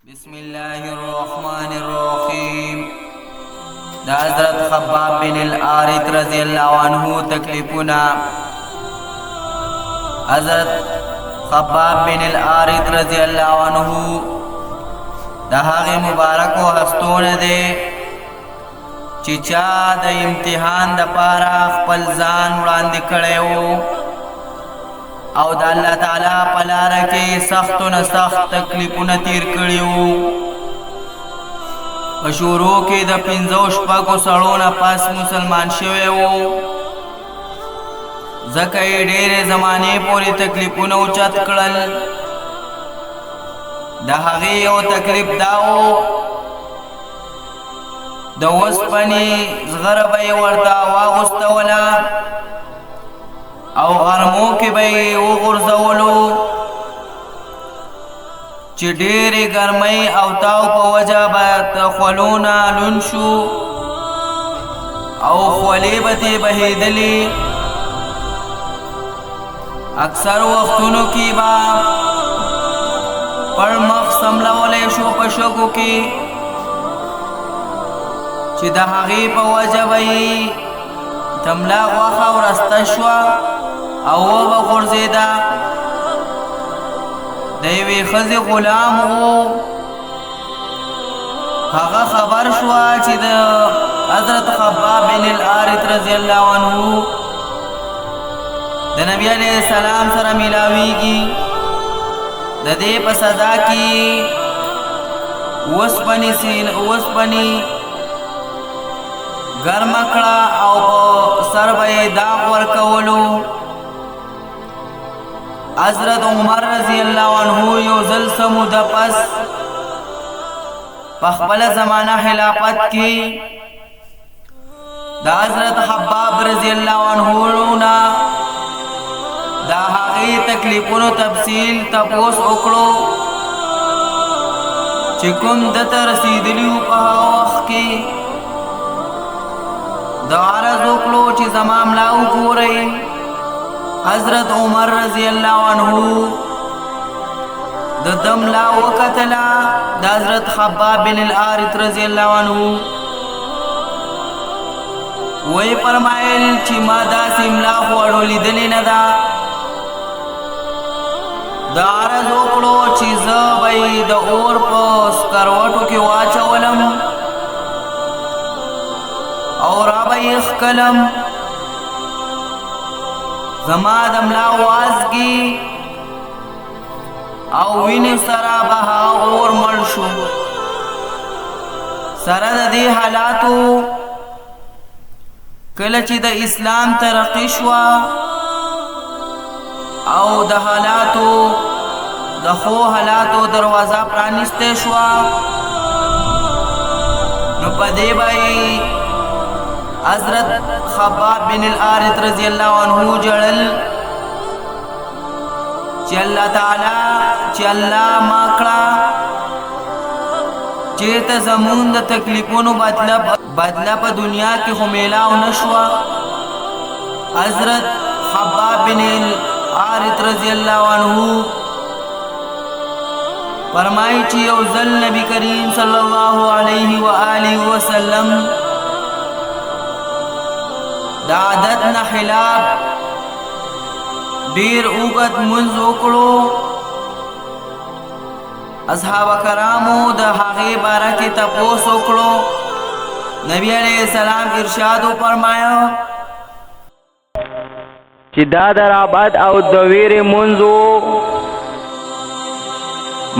बिस्मिल्लाहिर्रहमानिर्रहीम। हज़रत खब्बाब बिन अल-आरित रज़ियल्लाहु अन्हु तकलीफुना। हज़रत खब्बाब बिन अल-आरित रज़ियल्लाहु अन्हु दहागे मुबारक व हस्तों दे चिचा द इम्तिहान द पारा खपल ज़ान वड़ांदी कड़े او د الله تعالی په لار کې سخت نه سخت تکلیفونه تیر کړي وو. په شروع کې د 15 سړو نه پاس مسلمان شوی وو، ځکه یې ډېرې زمانې پورې تکلیفونه اوچت کړل. د هغې یو تکلیف دا و، د اوسپنې زغره به یې ورته واغوستوله او غرمو کې به یې وغورځولو، چې ډېرې ګرمۍ او تاو په وجه به د خولو نه لوند شو او خولې به ترې بهېدلې. اکثر وختونو کې به پړ مخ سملولی شو په شګو کې، چې د هغې په وجه به یې تملا غوښه ورسته شوه او وبه غورځېده. د یوې ښځې غلام و، هغه خبر شوه چې د حضرت خباب بن الحارث رضی الله عنه د نبی علیه السلام سره میلاویږي. د دې په سزا کې اوسپنې ګرمه کړه او په سر به یې داغ ورکولو. حضرت عمر رضی الله عنه یو ځل څه موده پس په خپله زمانه خلافت کې د حضرت خباب رضی الله عنه نه د هغې تکلیفونو تفصیل تپوس وکړو چې کوم دته رسېدلي وو. په هغه وخت کې د عرض وکړو چې زما ملا وګورئ. حضرت عمر رضی الله عنه د ده ملا وکتله د حضرت خباب بن الحارث رضی الله عنه. وی فرمایل چې ما داسې ملا خو اړو لیدلې نه ده. د عرض وکړو چې زه به یې د اور په سکروټو کې واچولم او را به یې ښکلم. زما د ملا وازګي او وینې سره به هغه اور مړ شو. سره د دې حالاتو کله چې د اسلام ترقي شوه او د حالاتو د ښو حالاتو دروازه پرانیستی شوه، نو په دې به حضرت خباب بن الحارث رضی الله عنه جړل چې الله تعالی چې الله ما کړه چېرته زمون د تکلیفونو بدله په دنیا کې خو میلاو نه شوه. حضرت خباب بن الحارث رضی الله عنه فرمایي چې یو ځل نبی کریم صلی الله علیه و آله وسلم د عادت نه خلاف ډیر اوږد منځ وکړو. اصحاب کرامو د هغې باره کې تپوس وکړو. نبی علیه السلام ارشاد وفرمایه چې دا د رابعت او د ویرې منځ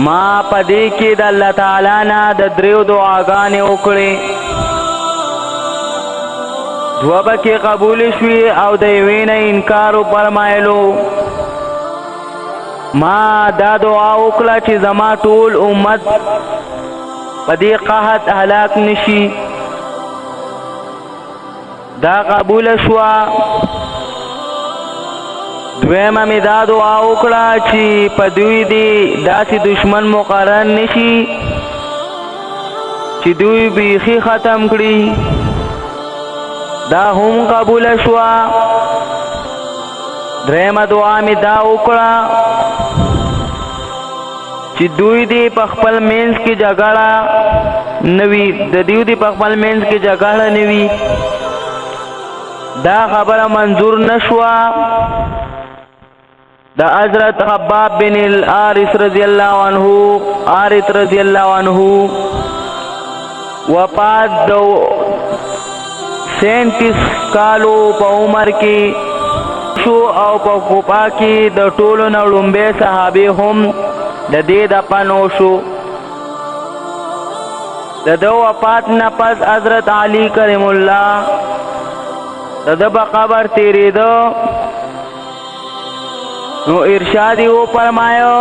ما په دې کې د الله تعالی نه د دریو دعاګانې وکړې، دوه پکې قبول شوې او د یوې نه انکار وفرمایلو. ما دا دعا وکړه چې زما ټول امت په دې قحط هلاک نشي، دا قبول شوه. دویمه مې دا دعا وکړه چې په دوی دې داسې دشمن مقرر نشي چې دوی بیخي ختم کړي، دا هم قبول شوه. دریمه دعا مې دا وکړه چې دوی دی په خپل مینس کې جګړه نوي د دیو دی په خپل مینس کې جګړه نوي دا خبره منظور نشوا دا حضرت خباب بن الحارث رضی اللہ عنہ حارث رضی اللہ عنہ وفات دو 37 کالو په عمر کې شو او په کوپا کې د ټولو نه لومبه صحابه هم د دې د پنو شو د دو وفات نه پس حضرت علی کریم الله د په قبر تیریدو نو ارشاد یې فرمایو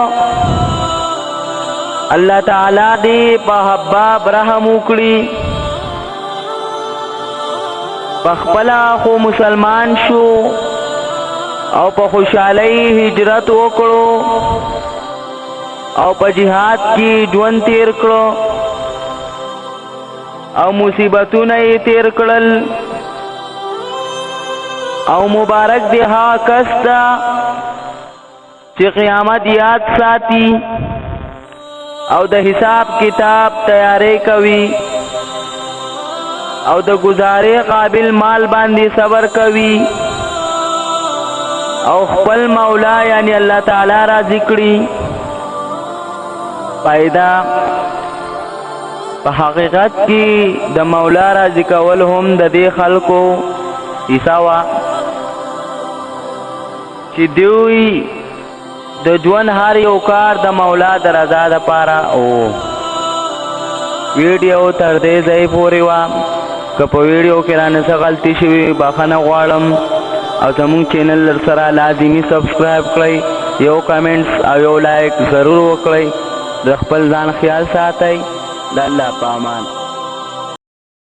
الله تعالی دې په حباب رحم وکړي بخپلا خو مسلمان شو او په خوشحالی هجرت وکړو او په جهاد کې ژوند تیر کړو او مصیبتونه یې تیر کړل او مبارک دی ها کس ته چې قیامت یاد ساتي او د حساب کتاب تیاری کوي او د گزارې قابل مال باندې صبر کوي او خپل مولا یعنی الله تعالی راضي کړي پیدا په حقیقت کې د مولا راضي کول هم د دې خلکو حصہ چې دوی د ژوند هر یو کار د مولا د رضا لپاره او ویډیو تر دې ځای پورې وا که په ویډیو کې رانه څه غلطي شوي بخښنه غواړم او زموږ چینل سره لازمي سبسکرایب کړئ یو کمنټس او یو لایک ضرور وکړئ د خپل ځان خیال ساتئ د الله په امان